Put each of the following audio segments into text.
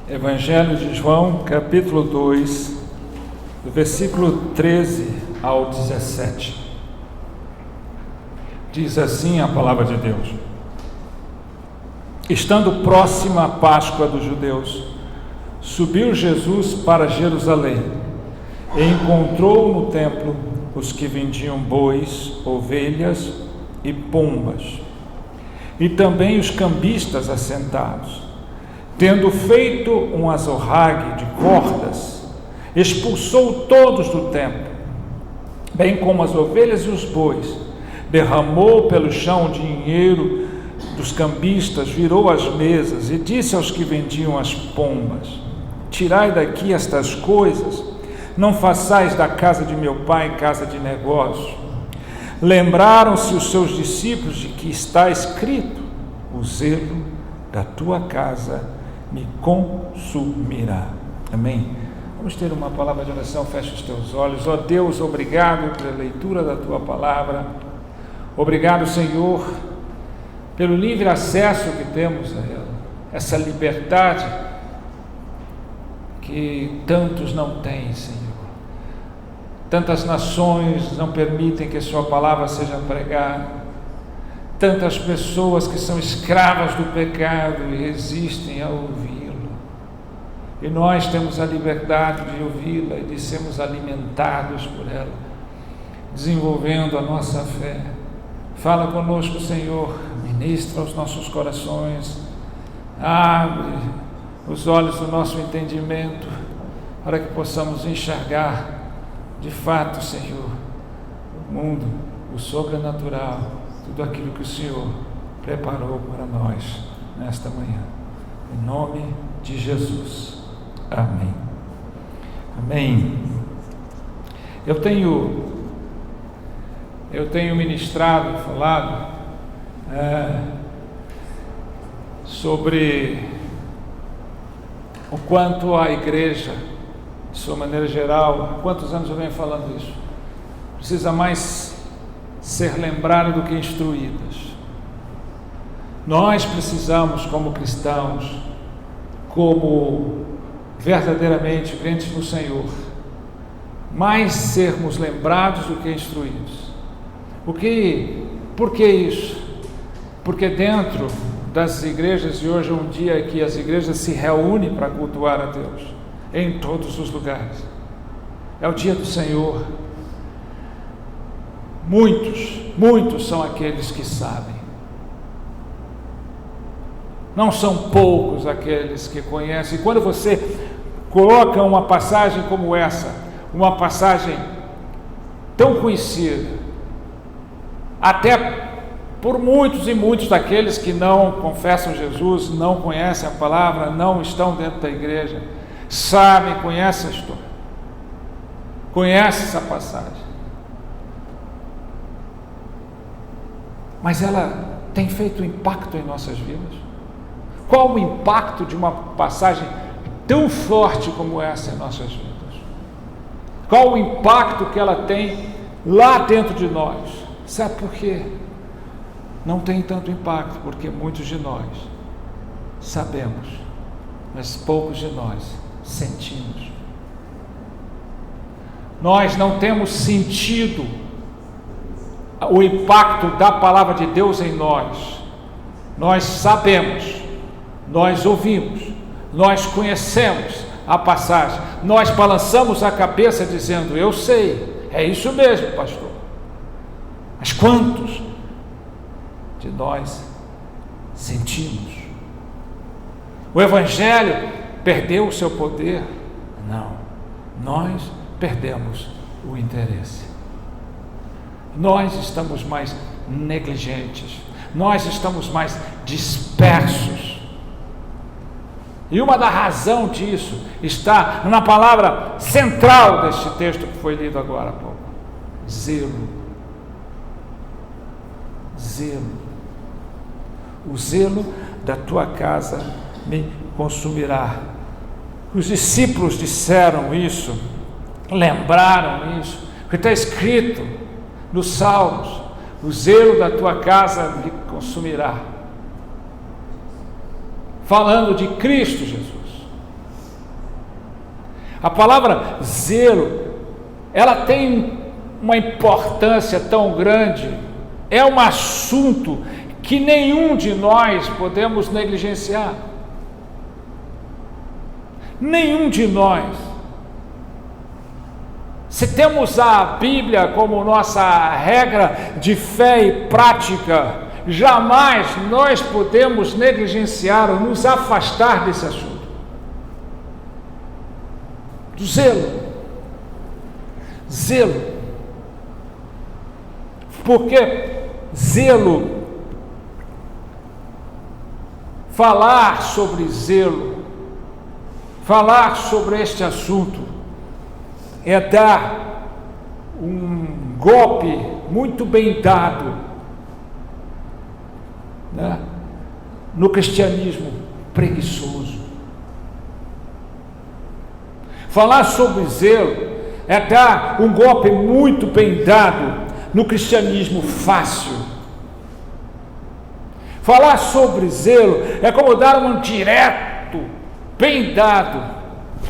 Evangelho de João, capítulo 2, do versículo 13 ao 17. Diz assim a palavra de Deus: Estando próxima a Páscoa dos judeus, subiu Jesus para Jerusalém e encontrou no templo os que vendiam bois, ovelhas e pombas, e também os cambistas assentados. Tendo feito um azorrague de cordas, expulsou todos do templo, bem como as ovelhas e os bois, derramou pelo chão o dinheiro dos cambistas, virou as mesas e disse aos que vendiam as pombas: Tirai daqui estas coisas, não façais da casa de meu pai casa de negócio. Lembraram-se os seus discípulos de que está escrito: o zelo da tua casa me consumirá. Amém? Vamos ter uma palavra de oração. Fecha os teus olhos. Ó Deus, obrigado pela leitura da tua palavra. Obrigado, Senhor, pelo livre acesso que temos a ela, essa liberdade que tantos não têm, Senhor. Tantas nações não permitem que a sua palavra seja pregada. Tantas pessoas que são escravas do pecado e resistem a ouvi-lo. E nós temos a liberdade de ouvi-la e de sermos alimentados por ela, desenvolvendo a nossa fé. Fala conosco, Senhor, ministra os nossos corações, abre os olhos do nosso entendimento, para que possamos enxergar de fato, Senhor, o mundo, o sobrenatural, tudo aquilo que o Senhor preparou para nós nesta manhã. Em nome de Jesus. Amém. Amém. Eu tenho ministrado, falado sobre o quanto a igreja, de sua maneira geral, há quantos anos eu venho falando isso, precisa mais ser lembrada do que instruídas. Nós precisamos, como cristãos, como verdadeiramente crentes no Senhor, mais sermos lembrados do que instruídos. Por que isso? Porque dentro das igrejas, e hoje é um dia que as igrejas se reúnem para cultuar a Deus, em todos os lugares, é o dia do Senhor. Muitos são aqueles que sabem. Não são poucos aqueles que conhecem. E quando você coloca uma passagem como essa, uma passagem tão conhecida, até por muitos e muitos daqueles que não confessam Jesus, não conhecem a palavra, não estão dentro da igreja, sabem, conhecem a história, conhecem essa passagem. Mas ela tem feito impacto em nossas vidas? Qual o impacto de uma passagem tão forte como essa em nossas vidas? Qual o impacto que ela tem lá dentro de nós? Sabe por quê? Não tem tanto impacto, porque muitos de nós sabemos, mas poucos de nós sentimos. Nós não temos sentido o impacto da palavra de Deus em nós. Nós sabemos, nós ouvimos, nós conhecemos a passagem, nós balançamos a cabeça dizendo: eu sei, é isso mesmo, pastor. Mas quantos de nós sentimos? O Evangelho perdeu o seu poder? Não, nós perdemos o interesse. Nós estamos mais negligentes, nós estamos mais dispersos. E uma da razão disso está na palavra central deste texto que foi lido agora há pouco: zelo. Zelo. O zelo da tua casa me consumirá. Os discípulos disseram isso, lembraram isso, porque está escrito nos Salmos: o zelo da tua casa me consumirá. Falando de Cristo Jesus. A palavra zelo, ela tem uma importância tão grande, é um assunto que nenhum de nós podemos negligenciar. Nenhum de nós. Se temos a Bíblia como nossa regra de fé e prática, jamais nós podemos negligenciar ou nos afastar desse assunto. Do zelo. Zelo. Porque zelo, falar sobre zelo, falar sobre este assunto, é dar um golpe muito bem dado, né, no cristianismo preguiçoso. Falar sobre zelo é dar um golpe muito bem dado no cristianismo fácil. Falar sobre zelo é como dar um direto bem dado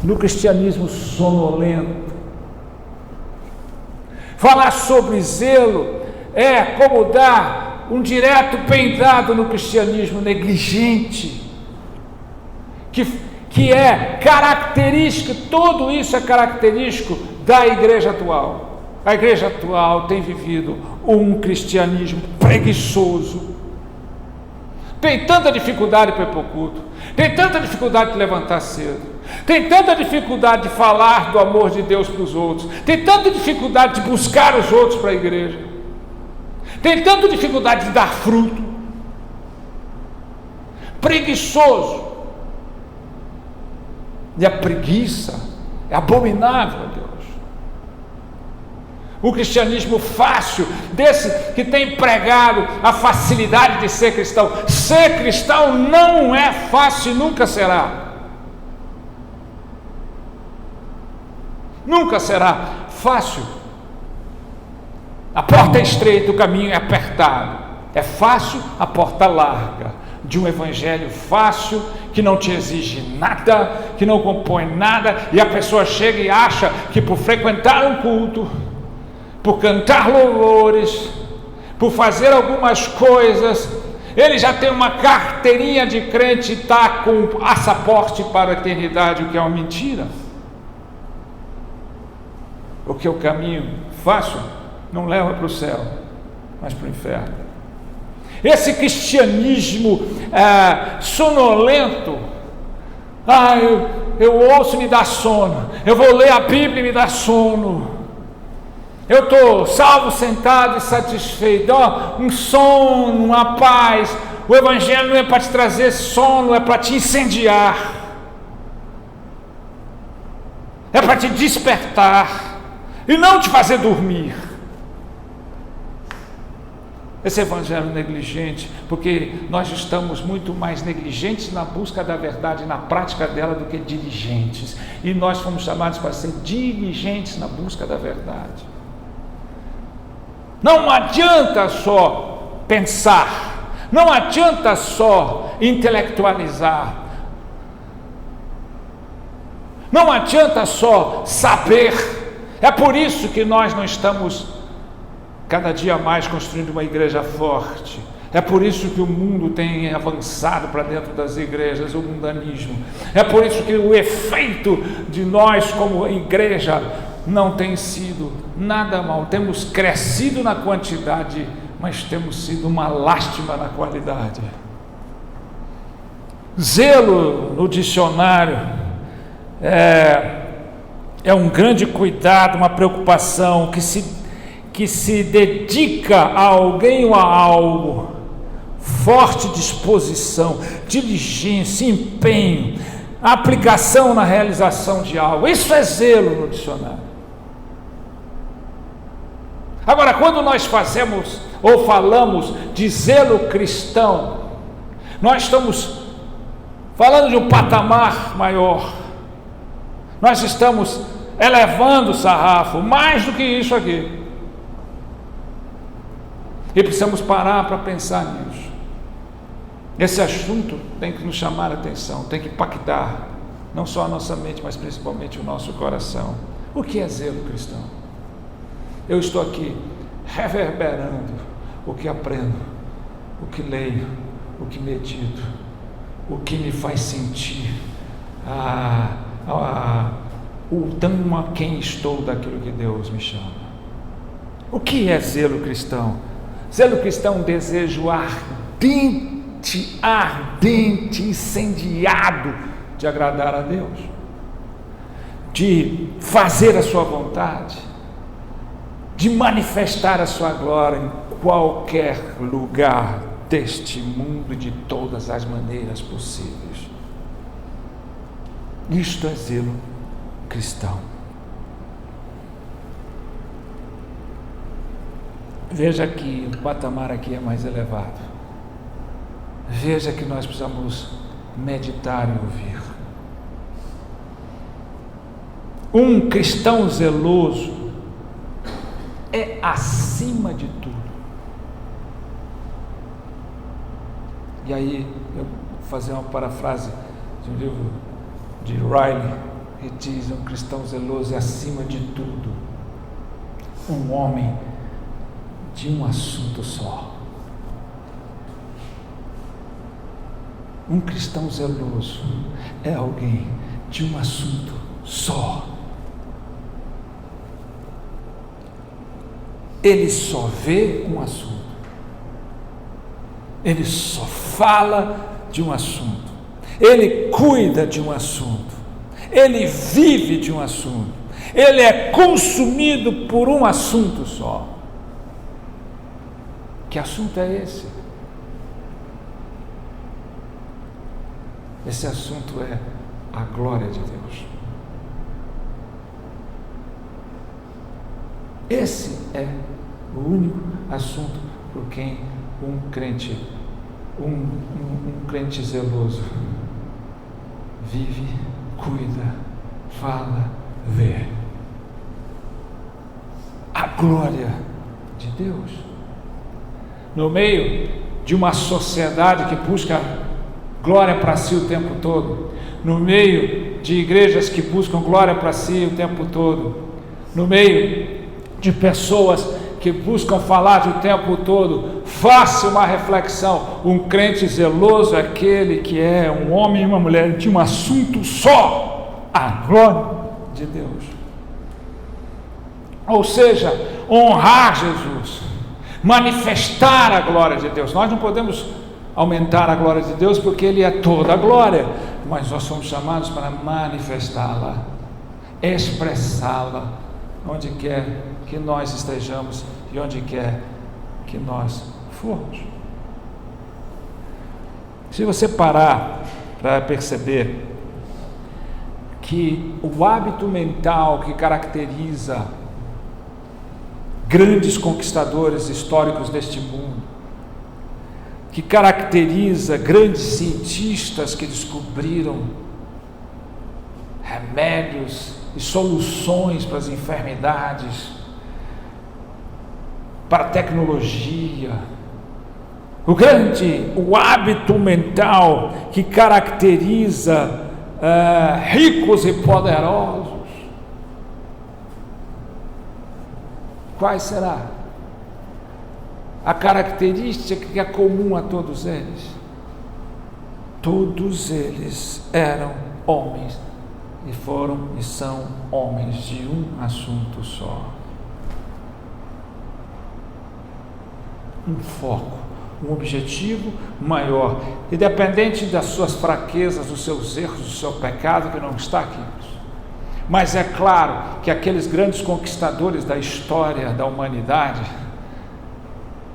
no cristianismo sonolento. Falar sobre zelo é como dar um direto bem dado no cristianismo negligente, que é característico, tudo isso é característico da igreja atual. A igreja atual tem vivido um cristianismo preguiçoso. Tem tanta dificuldade para ir para o culto, tem tanta dificuldade de levantar cedo, tem tanta dificuldade de falar do amor de Deus para os outros, tem tanta dificuldade de buscar os outros para a igreja, tem tanta dificuldade de dar fruto. Preguiçoso. E a preguiça é abominável a Deus. O cristianismo fácil, desse que tem pregado a facilidade de ser cristão. Ser cristão não é fácil e nunca será. Nunca será fácil. A porta é estreita, o caminho é apertado. É fácil a porta larga de um evangelho fácil, que não te exige nada, que não compõe nada, e a pessoa chega e acha que por frequentar um culto, por cantar louvores, por fazer algumas coisas, ele já tem uma carteirinha de crente e está com passaporte para a eternidade, o que é uma mentira. Porque o caminho fácil não leva para o céu, mas para o inferno. Esse cristianismo sonolento, eu ouço e me dá sono, eu vou ler a Bíblia e me dá sono, eu estou salvo, sentado e satisfeito, um sono, uma paz. O evangelho não é para te trazer sono, é para te incendiar, é para te despertar e não te fazer dormir. Esse evangelho negligente, porque nós estamos muito mais negligentes na busca da verdade, na prática dela, do que diligentes. E nós fomos chamados para ser diligentes na busca da verdade. Não adianta só pensar, não adianta só intelectualizar, não adianta só saber. É por isso que nós não estamos cada dia mais construindo uma igreja forte. É por isso que o mundo tem avançado para dentro das igrejas, o mundanismo. É por isso que o efeito de nós como igreja não tem sido nada mal. Temos crescido na quantidade, mas temos sido uma lástima na qualidade. Zelo, no dicionário, é um grande cuidado, uma preocupação que se dedica a alguém ou a algo, forte disposição, diligência, empenho, aplicação na realização de algo. Isso é zelo no dicionário. Agora, quando nós fazemos ou falamos de zelo cristão, nós estamos falando de um patamar maior. Nós estamos elevando o sarrafo, mais do que isso aqui. E precisamos parar para pensar nisso. Esse assunto tem que nos chamar a atenção, tem que impactar não só a nossa mente, mas principalmente o nosso coração. O que é zelo cristão? Eu estou aqui reverberando o que aprendo, o que leio, o que medito, o que me faz sentir o tão a quem estou daquilo que Deus me chama. O que é zelo cristão? Zelo cristão é um desejo ardente, incendiado de agradar a Deus, de fazer a sua vontade, de manifestar a sua glória em qualquer lugar deste mundo e de todas as maneiras possíveis. Isto é zelo cristão. Veja que o patamar aqui é mais elevado. Veja que nós precisamos meditar e ouvir. Um cristão zeloso é acima de tudo. E aí, eu vou fazer uma parafrase de um livro de Riley, que diz: um cristão zeloso é acima de tudo um homem de um assunto só. Um cristão zeloso é alguém de um assunto só. Ele só vê um assunto, ele só fala de um assunto, ele cuida de um assunto, ele vive de um assunto, ele é consumido por um assunto só. Que assunto é esse? Esse assunto é a glória de Deus. Esse é o único assunto por quem um crente zeloso vive, cuida, fala, vê. A glória de Deus. No meio de uma sociedade que busca glória para si o tempo todo, no meio de igrejas que buscam glória para si o tempo todo, no meio de pessoas que buscam falar o tempo todo, faça uma reflexão. Um crente zeloso é aquele que é um homem e uma mulher de um assunto só: a glória de Deus. Ou seja, honrar Jesus, manifestar a glória de Deus. Nós não podemos aumentar a glória de Deus porque Ele é toda a glória, mas nós somos chamados para manifestá-la, expressá-la, onde quer que nós estejamos e onde quer que nós formos. Se você parar para perceber que o hábito mental que caracteriza grandes conquistadores históricos deste mundo, que caracteriza grandes cientistas que descobriram remédios e soluções para as enfermidades, para a tecnologia, o hábito mental que caracteriza ricos e poderosos, quais será a característica que é comum a todos eles? Todos eles eram homens e foram e são homens de um assunto só. Um foco, um objetivo maior, independente das suas fraquezas, dos seus erros, do seu pecado, que não está aqui. Mas é claro que aqueles grandes conquistadores da história da humanidade,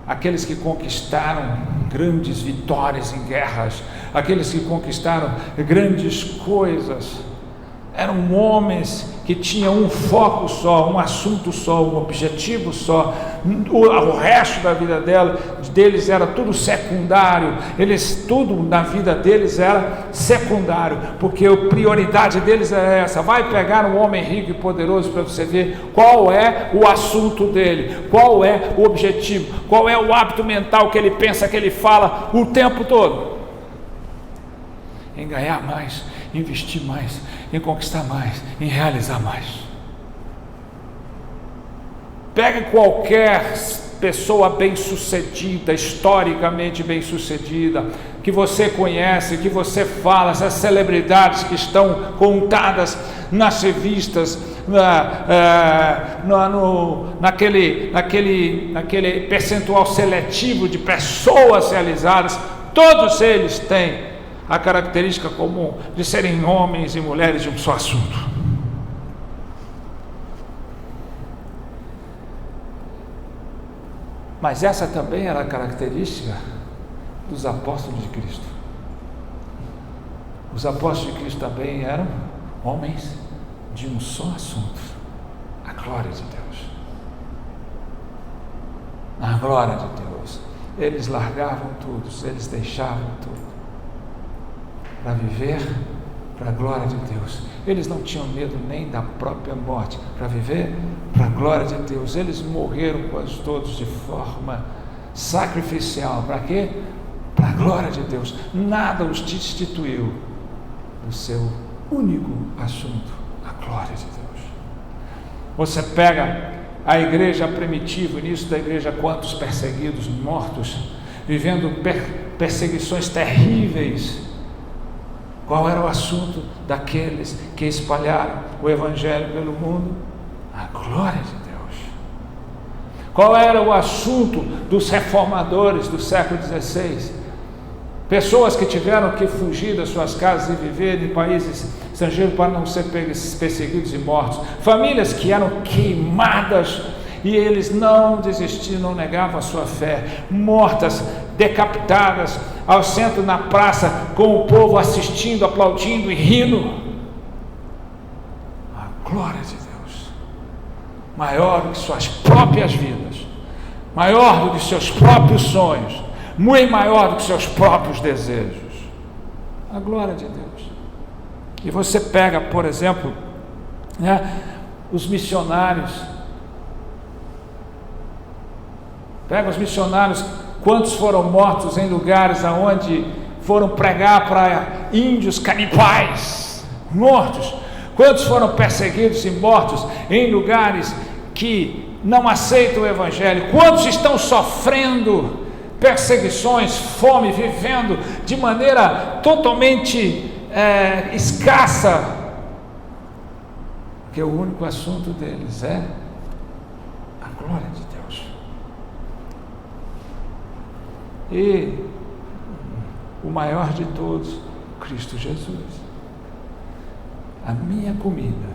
aqueles que conquistaram grandes vitórias em guerras, aqueles que conquistaram grandes coisas, eram homens que tinham um foco só, um assunto só, um objetivo só. O resto da vida deles era tudo secundário. Tudo na vida deles era secundário, porque a prioridade deles era essa. Vai pegar um homem rico e poderoso para você ver qual é o assunto dele, qual é o objetivo, qual é o hábito mental que ele pensa, que ele fala o tempo todo. em ganhar mais, em investir mais, em conquistar mais, em realizar mais. Pegue qualquer pessoa bem-sucedida, historicamente bem-sucedida, que você conhece, que você fala, essas celebridades que estão contadas nas revistas, naquele percentual seletivo de pessoas realizadas, todos eles têm a característica comum de serem homens e mulheres de um só assunto. Mas essa também era a característica dos apóstolos de Cristo. Os apóstolos de Cristo também eram homens de um só assunto: a glória de Deus. A glória de Deus. Eles largavam tudo, eles deixavam tudo para viver para a glória de Deus. Eles não tinham medo nem da própria morte, para viver para a glória de Deus. Eles morreram quase todos de forma sacrificial. Para quê? Para a glória de Deus. Nada os destituiu do seu único assunto, a glória de Deus. Você pega a igreja primitiva, o início da igreja, quantos perseguidos, mortos, vivendo perseguições terríveis. Qual era o assunto daqueles que espalharam o evangelho pelo mundo? A glória de Deus. Qual era o assunto dos reformadores do século XVI? Pessoas que tiveram que fugir das suas casas e viver em países estrangeiros para não ser perseguidos e mortos. Famílias que eram queimadas e eles não desistiram, não negavam a sua fé. Mortas, decapitadas, ao centro na praça, com o povo assistindo, aplaudindo e rindo. A glória de Deus, maior do que suas próprias vidas, maior do que seus próprios sonhos, muito maior do que seus próprios desejos. A glória de Deus. E você pega, por exemplo, os missionários. Pega os missionários, quantos foram mortos em lugares aonde foram pregar para índios canibais, mortos. Quantos foram perseguidos e mortos em lugares que não aceitam o evangelho. Quantos estão sofrendo perseguições, fome, vivendo de maneira totalmente escassa, porque o único assunto deles é a glória de Deus. E o maior de todos, Cristo Jesus. A minha comida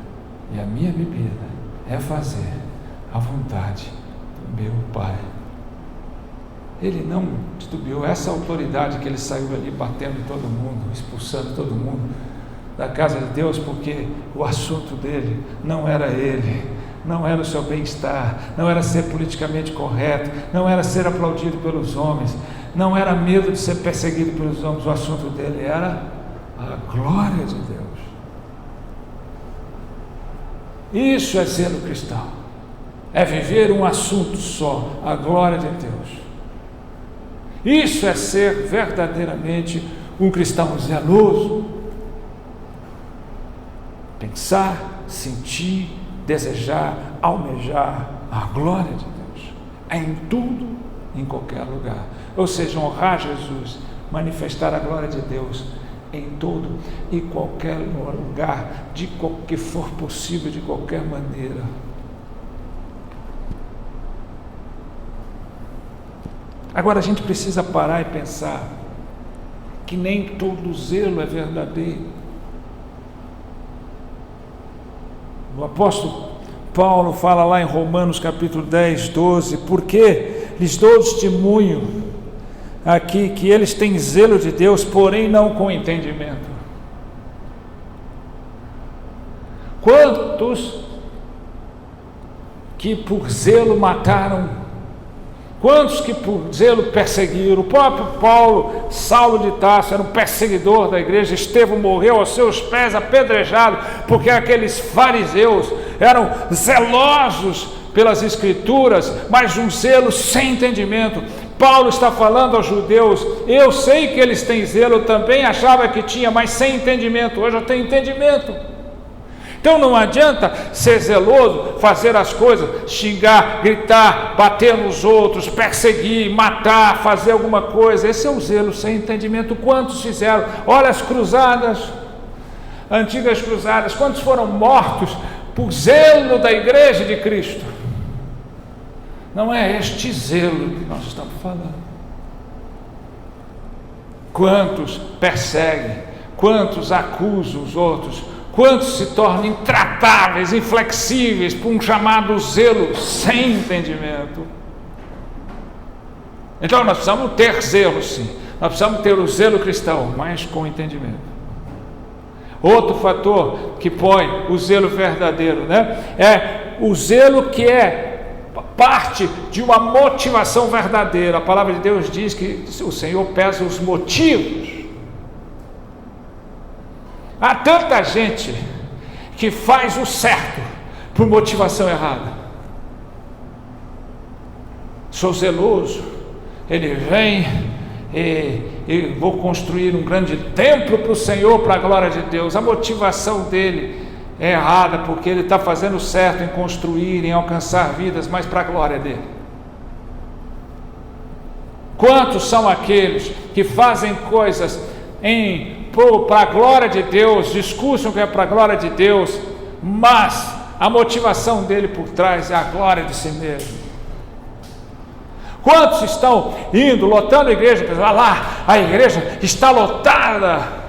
e a minha bebida é fazer a vontade do meu Pai. Ele não titubeou. Essa autoridade que ele saiu ali batendo em todo mundo, expulsando todo mundo da casa de Deus, porque o assunto dele não era ele, não era o seu bem-estar, não era ser politicamente correto, não era ser aplaudido pelos homens, não era medo de ser perseguido pelos homens. O assunto dele era a glória de Deus. Isso é ser um cristão, é viver um assunto só, a glória de Deus. Isso é ser verdadeiramente um cristão zeloso. Pensar, sentir, desejar, almejar a glória de Deus. É em tudo, em qualquer lugar. Ou seja, honrar Jesus, manifestar a glória de Deus em todo e qualquer lugar, de que for possível, de qualquer maneira. Agora a gente precisa parar e pensar que nem todo zelo é verdadeiro. O apóstolo Paulo fala lá em Romanos capítulo 10, 12, porque lhes dou testemunho aqui que eles têm zelo de Deus, porém não com entendimento. Quantos que por zelo mataram? Quantos que por zelo perseguiram? O próprio Paulo, Saulo de Tarso, era um perseguidor da igreja. Estevão morreu aos seus pés apedrejado, porque aqueles fariseus eram zelosos pelas escrituras, mas um zelo sem entendimento. Paulo está falando aos judeus: eu sei que eles têm zelo, eu também achava que tinha, mas sem entendimento. Hoje eu tenho entendimento. Então não adianta ser zeloso, fazer as coisas, xingar, gritar, bater nos outros, perseguir, matar, fazer alguma coisa. Esse é o zelo sem entendimento. Quantos fizeram? Olha as cruzadas, antigas cruzadas, quantos foram mortos por zelo da igreja de Cristo? Não é este zelo que nós estamos falando. Quantos perseguem, quantos acusam os outros, quantos se tornam intratáveis, inflexíveis por um chamado zelo sem entendimento. Então nós precisamos ter zelo, sim. Nós precisamos ter o zelo cristão, mas com entendimento. Outro fator que põe o zelo verdadeiro, é o zelo que é parte de uma motivação verdadeira. A palavra de Deus diz que o Senhor pesa os motivos. Há tanta gente que faz o certo por motivação errada. Sou zeloso, ele vem e vou construir um grande templo para o Senhor, para a glória de Deus. A motivação dele é errada, porque ele está fazendo certo em construir, em alcançar vidas, mas para a glória dele. Quantos são aqueles que fazem coisas para a glória de Deus, discursam que é para a glória de Deus, mas a motivação dele por trás é a glória de si mesmo? Quantos estão indo, lotando a igreja, lá, a igreja está lotada.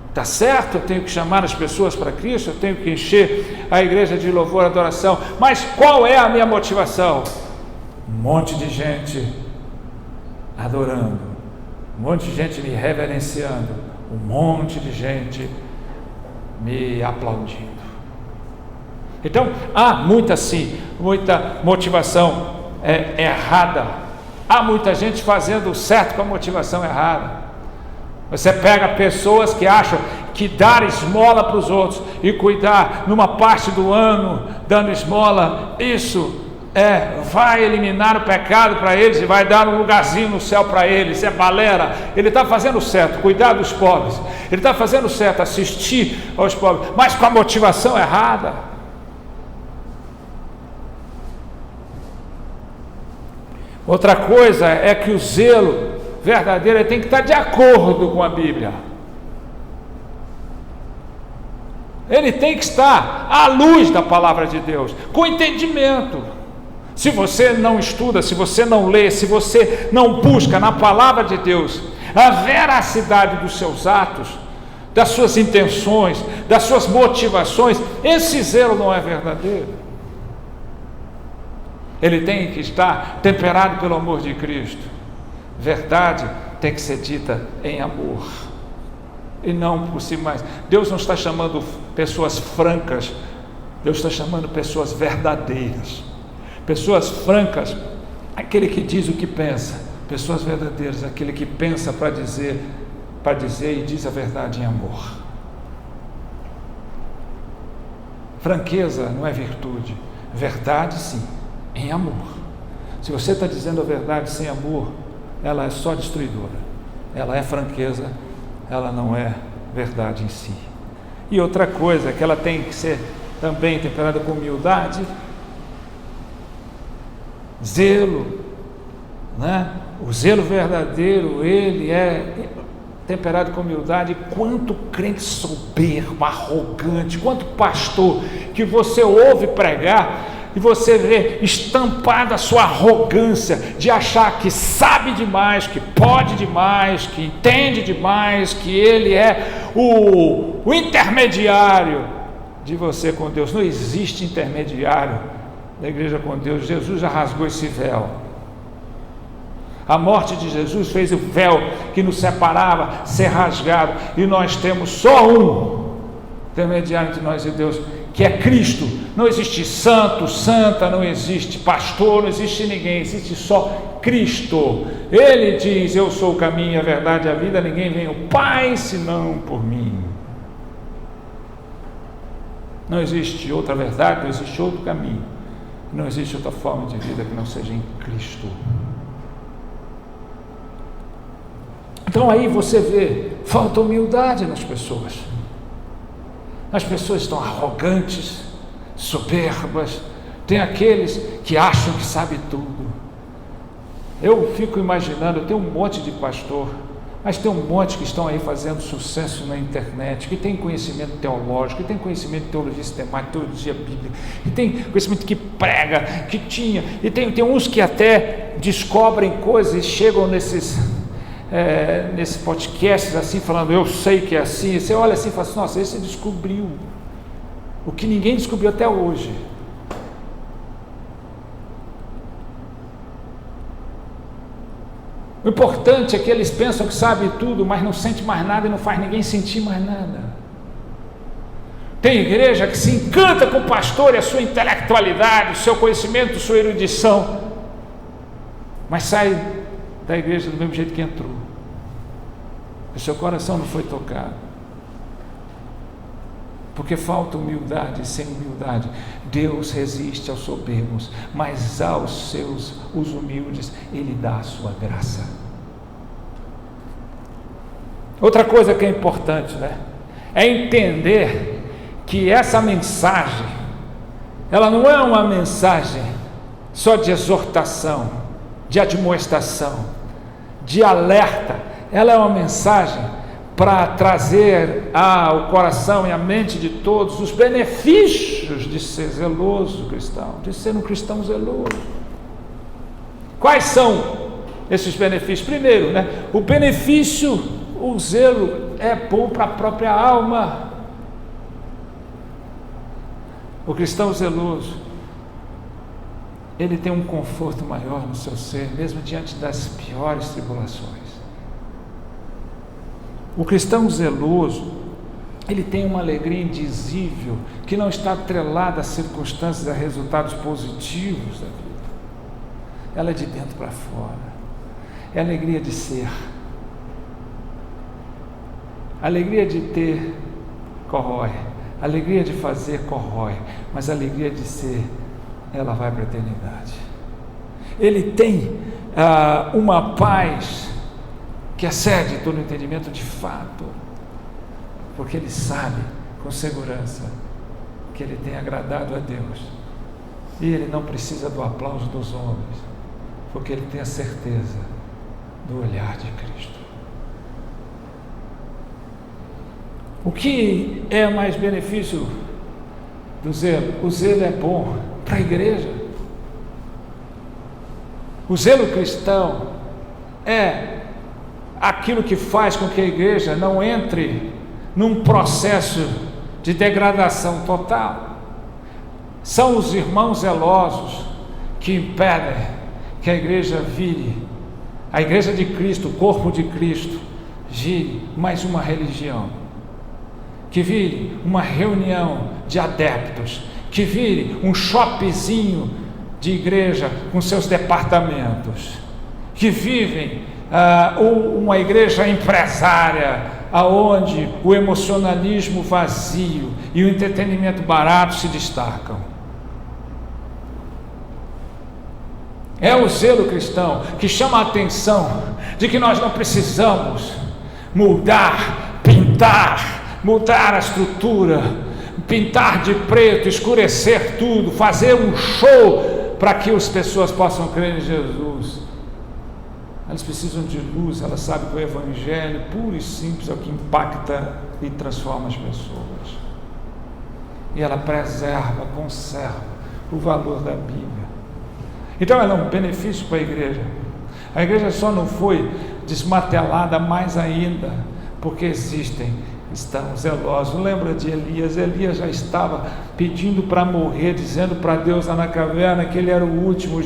Está certo, eu tenho que chamar as pessoas para Cristo, eu tenho que encher a igreja de louvor e adoração, mas qual é a minha motivação? Um monte de gente adorando, um monte de gente me reverenciando, um monte de gente me aplaudindo. Então há muita motivação errada, há muita gente fazendo certo com a motivação errada. Você pega pessoas que acham que dar esmola para os outros e cuidar numa parte do ano dando esmola, isso vai eliminar o pecado para eles e vai dar um lugarzinho no céu para eles. É balela. Ele está fazendo certo, cuidar dos pobres, ele está fazendo certo, assistir aos pobres, mas com a motivação errada. Outra coisa é que o zelo verdadeiro tem que estar de acordo com a Bíblia. Ele tem que estar à luz da palavra de Deus, com entendimento. Se você não estuda, se você não lê, se você não busca na palavra de Deus a veracidade dos seus atos, das suas intenções, das suas motivações, esse zelo não é verdadeiro. Ele tem que estar temperado pelo amor de Cristo. Verdade tem que ser dita em amor e não por si mais. Deus não está chamando pessoas francas, Deus está chamando pessoas verdadeiras. Pessoas francas, aquele que diz o que pensa. Pessoas verdadeiras, aquele que pensa para dizer e diz a verdade em amor. Franqueza não é virtude, verdade sim, em amor. Se você está dizendo a verdade sem amor, ela é só destruidora. Ela é franqueza, ela não é verdade em si. E outra coisa, que ela tem que ser também temperada com humildade, zelo, O zelo verdadeiro, ele é temperado com humildade. Quanto crente soberbo, arrogante, quanto pastor que você ouve pregar e você vê estampada a sua arrogância de achar que sabe demais, que pode demais, que entende demais, que ele é o intermediário de você com Deus. Não existe intermediário da igreja com Deus. Jesus já rasgou esse véu. A morte de Jesus fez o véu que nos separava ser rasgado, e nós temos só um intermediário entre nós e Deus, que é Cristo. Não existe santo, santa, não existe pastor, não existe ninguém, existe só Cristo. Ele diz: eu sou o caminho, a verdade e a vida, ninguém vem ao Pai senão por mim. Não existe outra verdade, não existe outro caminho, não existe outra forma de vida que não seja em Cristo. Então aí você vê, falta humildade nas pessoas. As pessoas estão arrogantes, soberbas. Tem aqueles que acham que sabem tudo. Eu fico imaginando, eu tenho um monte de pastor, mas tem um monte que estão aí fazendo sucesso na internet, que tem conhecimento teológico, que tem conhecimento de teologia sistemática, teologia bíblica, que tem conhecimento que prega, que tinha, e tem uns que até descobrem coisas e chegam nesses podcasts assim, falando, eu sei que é assim, e você olha assim e fala assim, nossa, esse descobriu o que ninguém descobriu até hoje. O importante é que eles pensam que sabem tudo, mas não sente mais nada e não faz ninguém sentir mais nada. Tem igreja que se encanta com o pastor e a sua intelectualidade, o seu conhecimento, a sua erudição, mas sai da igreja do mesmo jeito que entrou. O seu coração não foi tocado. Porque falta humildade, e sem humildade, Deus resiste aos soberbos, mas os humildes, Ele dá a sua graça. Outra coisa que é importante, é entender que essa mensagem, ela não é uma mensagem só de exortação, de admoestação, de alerta, ela é uma mensagem para trazer ao coração e à mente de todos os benefícios de ser zeloso cristão, de ser um cristão zeloso. Quais são esses benefícios? Primeiro, o benefício, o zelo é bom para a própria alma. O cristão zeloso, ele tem um conforto maior no seu ser, mesmo diante das piores tribulações. O cristão zeloso, ele tem uma alegria indizível, que não está atrelada a circunstâncias, a resultados positivos da vida. Ela é de dentro para fora. É a alegria de ser. A alegria de ter corrói. A alegria de fazer corrói. Mas a alegria de ser, ela vai para a eternidade. Ele tem uma paz que excede todo o entendimento de fato, porque ele sabe com segurança que ele tem agradado a Deus, e ele não precisa do aplauso dos homens, porque ele tem a certeza do olhar de Cristo. O que é mais benefício do zelo? O zelo é bom para a igreja. O zelo cristão é aquilo que faz com que a igreja não entre num processo de degradação total. São os irmãos zelosos que impedem que a igreja vire, a igreja de Cristo, o corpo de Cristo, gire mais uma religião, que vire uma reunião de adeptos, que vire um shoppingzinho de igreja com seus departamentos, que vivem uma igreja empresária, aonde o emocionalismo vazio e o entretenimento barato se destacam. É o zelo cristão que chama a atenção de que nós não precisamos mudar a estrutura, pintar de preto, escurecer tudo, fazer um show para que as pessoas possam crer em Jesus. Elas precisam de luz, elas sabem que o Evangelho puro e simples é o que impacta e transforma as pessoas. E ela preserva, conserva o valor da Bíblia. Então ela é um benefício para a igreja. A igreja só não foi desmatelada mais ainda, porque estão zelosos. Lembra de Elias? Elias já estava pedindo para morrer, dizendo para Deus lá na caverna que ele era o último.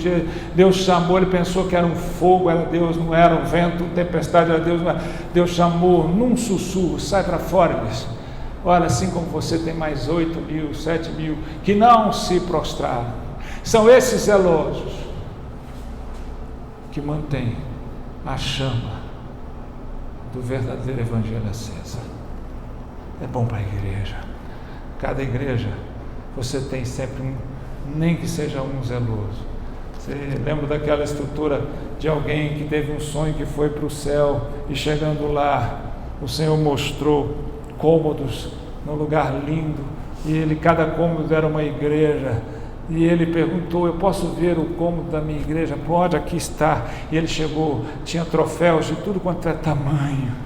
Deus chamou, ele pensou que era um fogo, era Deus, não era um vento, tempestade, era Deus, não era. Deus chamou num sussurro, sai para fora, Elias. Olha, assim como você tem mais 8.000, 7.000 que não se prostraram. São esses zelosos que mantêm a chama do verdadeiro evangelho acesa. É bom para a igreja. Cada igreja, você tem sempre nem que seja um zeloso. Você lembra daquela estrutura de alguém que teve um sonho que foi para o céu e chegando lá, o Senhor mostrou cômodos num lugar lindo e cada cômodo era uma igreja. E ele perguntou: eu posso ver o cômodo da minha igreja? Pode, aqui está. E ele chegou, tinha troféus de tudo quanto é tamanho.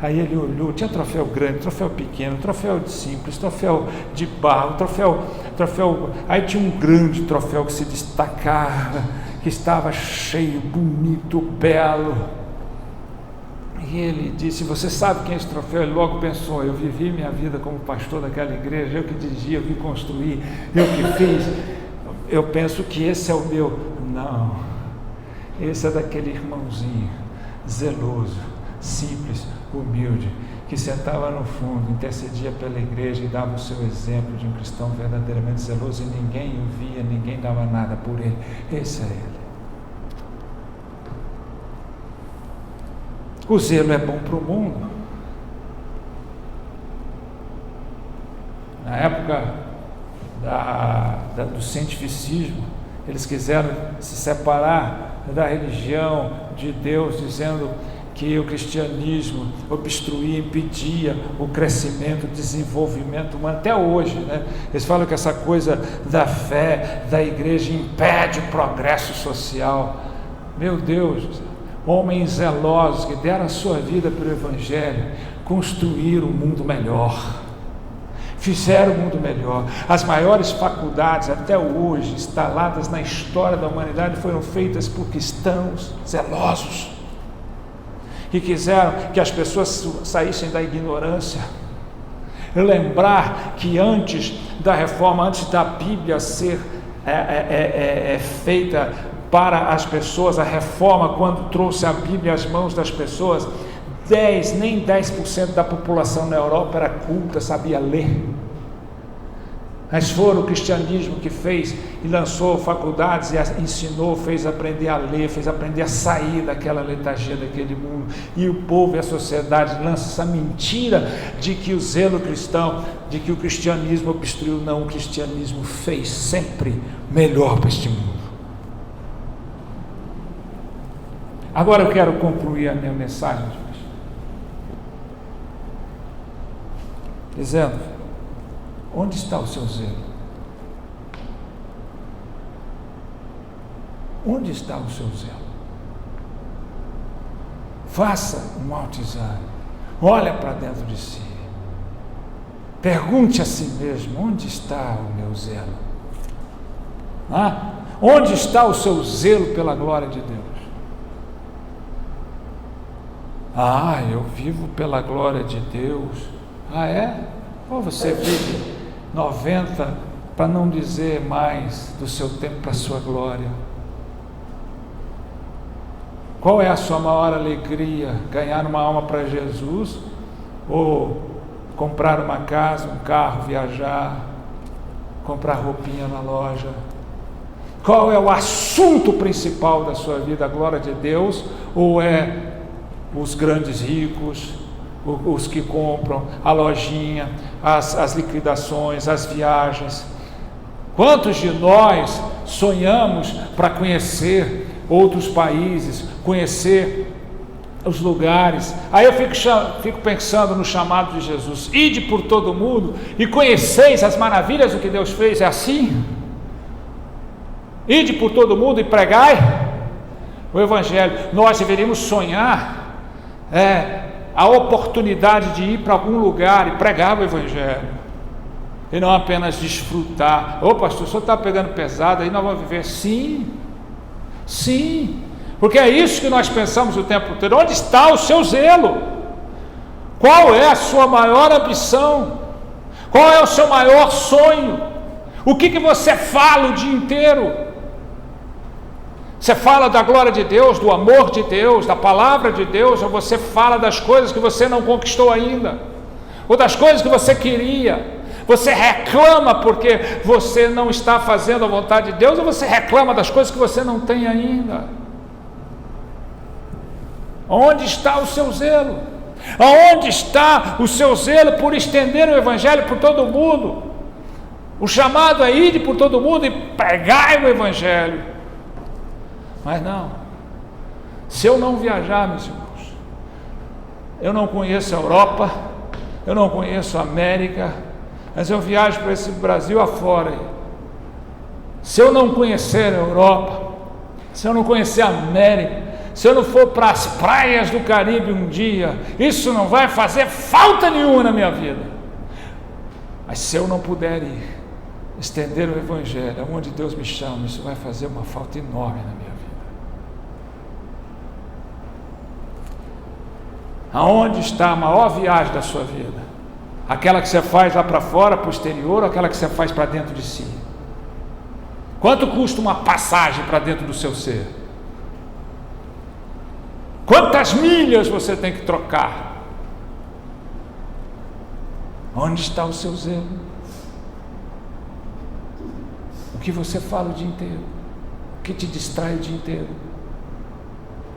Aí ele olhou, tinha troféu grande, troféu pequeno, troféu de simples, troféu de barro, troféu. Aí tinha um grande troféu que se destacava, que estava cheio, bonito, belo. E ele disse: você sabe quem é esse troféu? Ele logo pensou: eu vivi minha vida como pastor daquela igreja, eu que dirigi, eu que construí, eu que fiz. Eu penso que esse é o meu. Não, esse é daquele irmãozinho, zeloso, simples, humilde, que sentava no fundo, intercedia pela igreja e dava o seu exemplo de um cristão verdadeiramente zeloso, e ninguém o via, ninguém dava nada por ele. Esse é ele. O zelo é bom para o mundo. Na época do cientificismo, eles quiseram se separar da religião de Deus, dizendo que o cristianismo obstruía, impedia o crescimento, o desenvolvimento humano. Até hoje, né? Eles falam que essa coisa da fé, da igreja, impede o progresso social. Meu Deus, homens zelosos que deram a sua vida pelo Evangelho, construíram um mundo melhor, fizeram o mundo melhor. As maiores faculdades até hoje instaladas na história da humanidade foram feitas por cristãos zelosos, que quiseram que as pessoas saíssem da ignorância. Lembrar que antes da reforma, antes da Bíblia ser feita para as pessoas, a reforma, quando trouxe a Bíblia às mãos das pessoas, nem 10% da população na Europa era culta, sabia ler. Mas foi o cristianismo que fez e lançou faculdades e ensinou, fez aprender a ler, fez aprender a sair daquela letargia daquele mundo. E o povo e a sociedade lançam essa mentira de que o zelo cristão, de que o cristianismo obstruiu. Não, o cristianismo fez sempre melhor para este mundo. Agora eu quero concluir a minha mensagem de hoje, dizendo: onde está o seu zelo? Onde está o seu zelo? Faça um autoexame, olha para dentro de si, pergunte a si mesmo: onde está o meu zelo? Onde está o seu zelo pela glória de Deus? Eu vivo pela glória de Deus. É? Ou você vive 90, para não dizer mais, do seu tempo para a sua glória? Qual é a sua maior alegria? Ganhar uma alma para Jesus? Ou comprar uma casa, um carro, viajar, comprar roupinha na loja? Qual é o assunto principal da sua vida? A glória de Deus? Ou é os grandes ricos, os que compram, a lojinha, as liquidações, as viagens? Quantos de nós sonhamos para conhecer outros países, conhecer os lugares? Aí eu fico pensando no chamado de Jesus: ide por todo mundo e conheceis as maravilhas do que Deus fez. É assim? Ide por todo mundo e pregai o Evangelho. Nós deveríamos sonhar a oportunidade de ir para algum lugar e pregar o Evangelho, e não apenas desfrutar. Pastor, o senhor está pegando pesado, aí nós vamos viver. Sim, porque é isso que nós pensamos o tempo todo. Onde está o seu zelo? Qual é a sua maior ambição? Qual é o seu maior sonho? O que você fala o dia inteiro? Você fala da glória de Deus, do amor de Deus, da palavra de Deus, ou você fala das coisas que você não conquistou ainda, ou das coisas que você queria? Você reclama porque você não está fazendo a vontade de Deus, ou você reclama das coisas que você não tem ainda? Onde está o seu zelo? Aonde está o seu zelo por estender o Evangelho por todo mundo? O chamado é ir por todo mundo e pregai o Evangelho. Mas não. Se eu não viajar, meus irmãos, eu não conheço a Europa, eu não conheço a América, mas eu viajo para esse Brasil afora. Se eu não conhecer a Europa, se eu não conhecer a América, se eu não for para as praias do Caribe um dia, isso não vai fazer falta nenhuma na minha vida. Mas se eu não puder ir, estender o Evangelho aonde Deus me chama, isso vai fazer uma falta enorme na minha vida. Aonde está a maior viagem da sua vida? Aquela que você faz lá para fora, para o exterior, ou aquela que você faz para dentro de si? Quanto custa uma passagem para dentro do seu ser? Quantas milhas você tem que trocar? Onde está o seu zelo? O que você fala o dia inteiro? O que te distrai o dia inteiro?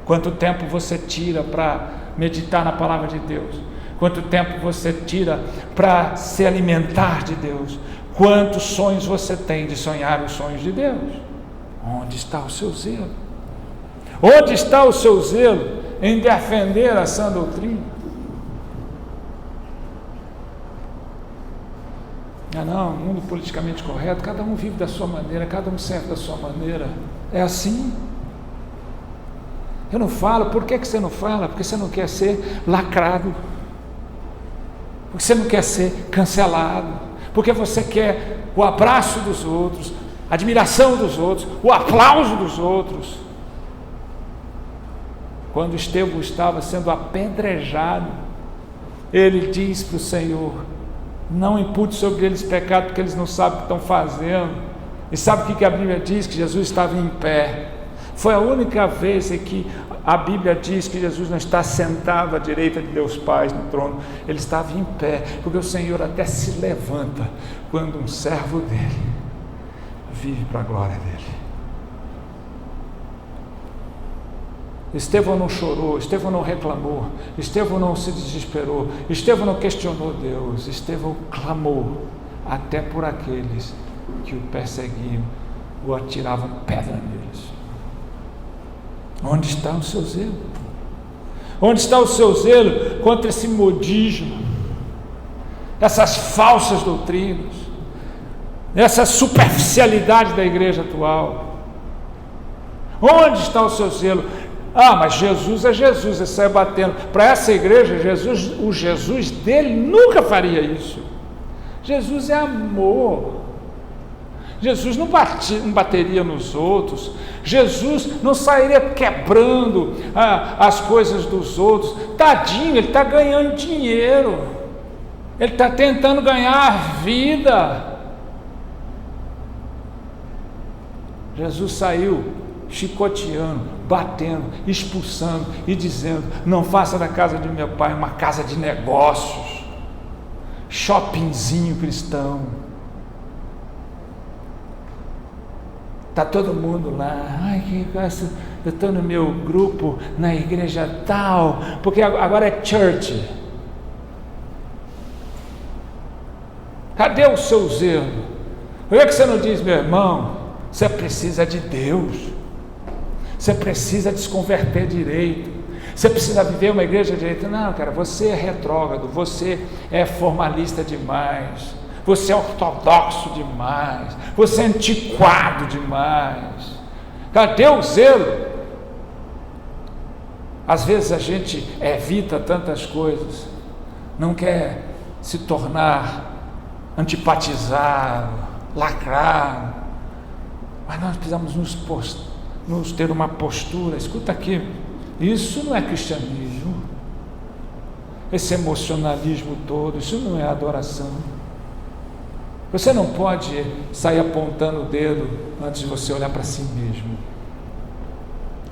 Quanto tempo você tira para meditar na palavra de Deus? Quanto tempo você tira para se alimentar de Deus? Quantos sonhos você tem de sonhar os sonhos de Deus? Onde está o seu zelo? Onde está o seu zelo em defender a sã doutrina? Não, no mundo politicamente correto, cada um vive da sua maneira, cada um serve da sua maneira. É assim. Eu não falo. Por que você não fala? Porque você não quer ser lacrado, porque você não quer ser cancelado, porque você quer o abraço dos outros, a admiração dos outros, o aplauso dos outros. Quando Estevão estava sendo apedrejado, ele diz para o Senhor: não impute sobre eles pecado, porque eles não sabem o que estão fazendo. E sabe o que a Bíblia diz? Que Jesus estava em pé. Foi a única vez em que a Bíblia diz que Jesus não está sentado à direita de Deus Pai no trono. Ele estava em pé, porque o Senhor até se levanta quando um servo dele vive para a glória dele. Estevão não chorou, Estevão não reclamou, Estevão não se desesperou, Estevão não questionou Deus, Estevão clamou até por aqueles que o perseguiam ou atiravam pedra neles. Onde está o seu zelo? Onde está o seu zelo contra esse modismo, essas falsas doutrinas, essa superficialidade da igreja atual? Onde está o seu zelo? Mas Jesus é Jesus, ele sai batendo. Para essa igreja, o Jesus dele nunca faria isso. Jesus é amor. Jesus não bateria nos outros. Jesus não sairia quebrando as coisas dos outros. Tadinho, ele está ganhando dinheiro. Ele está tentando ganhar vida. Jesus saiu chicoteando, batendo, expulsando e dizendo: não faça da casa de meu pai uma casa de negócios, shoppingzinho cristão. Está todo mundo lá, que gosta, eu estou no meu grupo, na igreja tal, porque agora é church. Cadê o seu zelo? Por que você não diz: meu irmão, você precisa de Deus, você precisa se converter direito, você precisa viver uma igreja direito? Não, cara, você é retrógrado, você é formalista demais, você é ortodoxo demais, você é antiquado demais. Cadê o zelo? Às vezes a gente evita tantas coisas, não quer se tornar antipatizado, lacrado, mas nós precisamos nos ter uma postura. Escuta aqui, isso não é cristianismo, esse emocionalismo todo, isso não é adoração. Você não pode sair apontando o dedo antes de você olhar para si mesmo.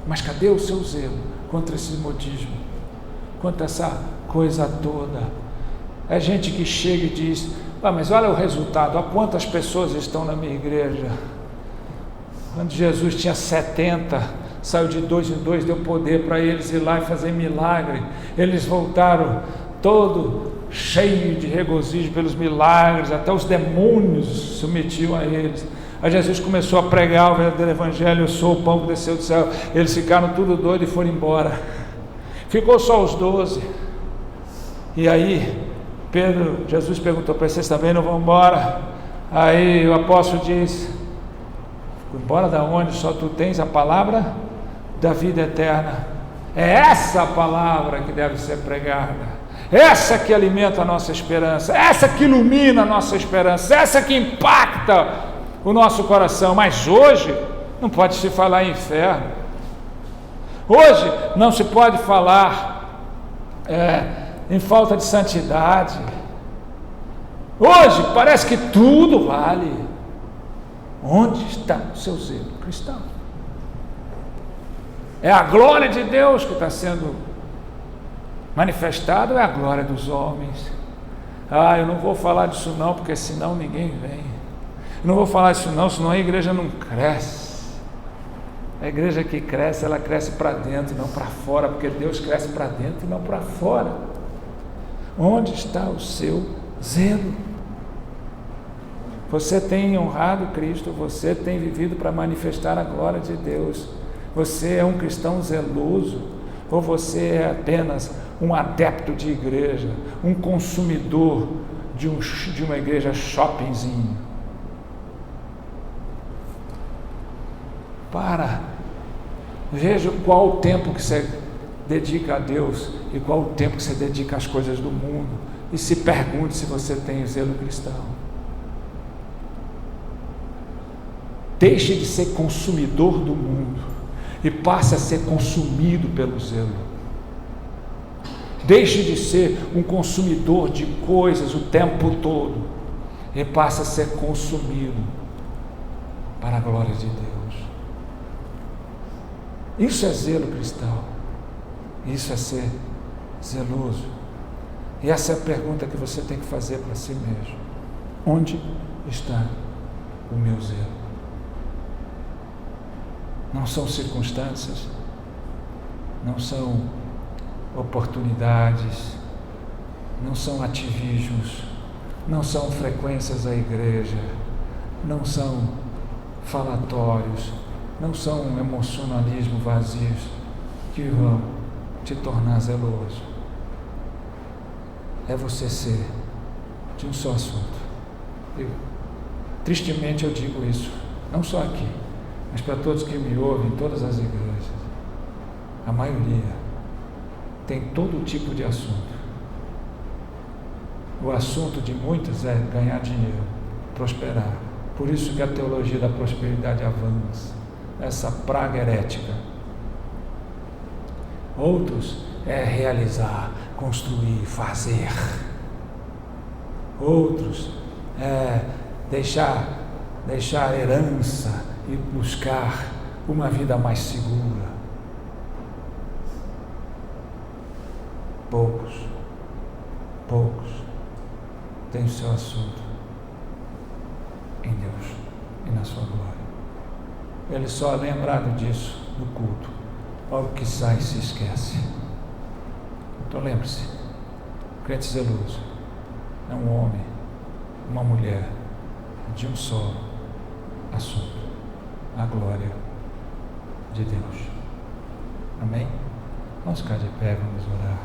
Mas cadê o seu zelo contra esse modismo, contra essa coisa toda? É gente que chega e diz: mas olha o resultado, olha quantas pessoas estão na minha igreja. Quando Jesus tinha 70, saiu de 2 em 2, deu poder para eles ir lá e fazer milagre. Eles voltaram todo cheio de regozijo pelos milagres, até os demônios se submetiam a eles. Aí Jesus começou a pregar o verdadeiro evangelho: eu sou o pão que desceu do céu. Eles ficaram tudo doidos e foram embora. Ficou só os 12. E aí Jesus perguntou para eles: vocês também não vão embora? Aí o apóstolo diz: embora da onde? Só tu tens a palavra da vida eterna. É essa a palavra que deve ser pregada, essa que alimenta a nossa esperança, essa que ilumina a nossa esperança, essa que impacta o nosso coração. Mas hoje não pode se falar em inferno, hoje não se pode falar em falta de santidade. Hoje parece que tudo vale. Onde está o seu zelo cristão? É a glória de Deus que está sendo manifestada ou é a glória dos homens? Eu não vou falar disso não, porque senão ninguém vem. Eu não vou falar disso não, senão a igreja não cresce. A igreja que cresce, ela cresce para dentro e não para fora, porque Deus cresce para dentro e não para fora. Onde está o seu zelo? Você tem honrado Cristo, você tem vivido para manifestar a glória de Deus. Você é um cristão zeloso, ou você é apenas um adepto de igreja, um consumidor de uma igreja shoppingzinho? Veja qual o tempo que você dedica a Deus e qual o tempo que você dedica às coisas do mundo, e se pergunte se você tem zelo cristão. Deixe de ser consumidor do mundo e passe a ser consumido pelo zelo. Deixe de ser um consumidor de coisas o tempo todo e passe a ser consumido para a glória de Deus. Isso é zelo cristão. Isso é ser zeloso. E essa é a pergunta que você tem que fazer para si mesmo: onde está o meu zelo? Não são circunstâncias, não são oportunidades, não são ativismos, não são frequências à igreja, não são falatórios, não são emocionalismo vazios que vão te tornar zeloso. É você ser de um só assunto. Tristemente eu digo isso, não só aqui, mas para todos que me ouvem, em todas as igrejas, a maioria tem todo tipo de assunto. O assunto de muitos é ganhar dinheiro, prosperar. Por isso que a teologia da prosperidade avança, essa praga herética. Outros é realizar, construir, fazer. Outros é deixar herança e buscar uma vida mais segura. Poucos têm o seu assunto em Deus e na sua glória. Ele só é lembrado disso no culto. Logo que sai, se esquece. Então lembre-se: crente zeloso é um homem, uma mulher de um só assunto: a glória de Deus. Amém? Vamos ficar de pé, vamos orar.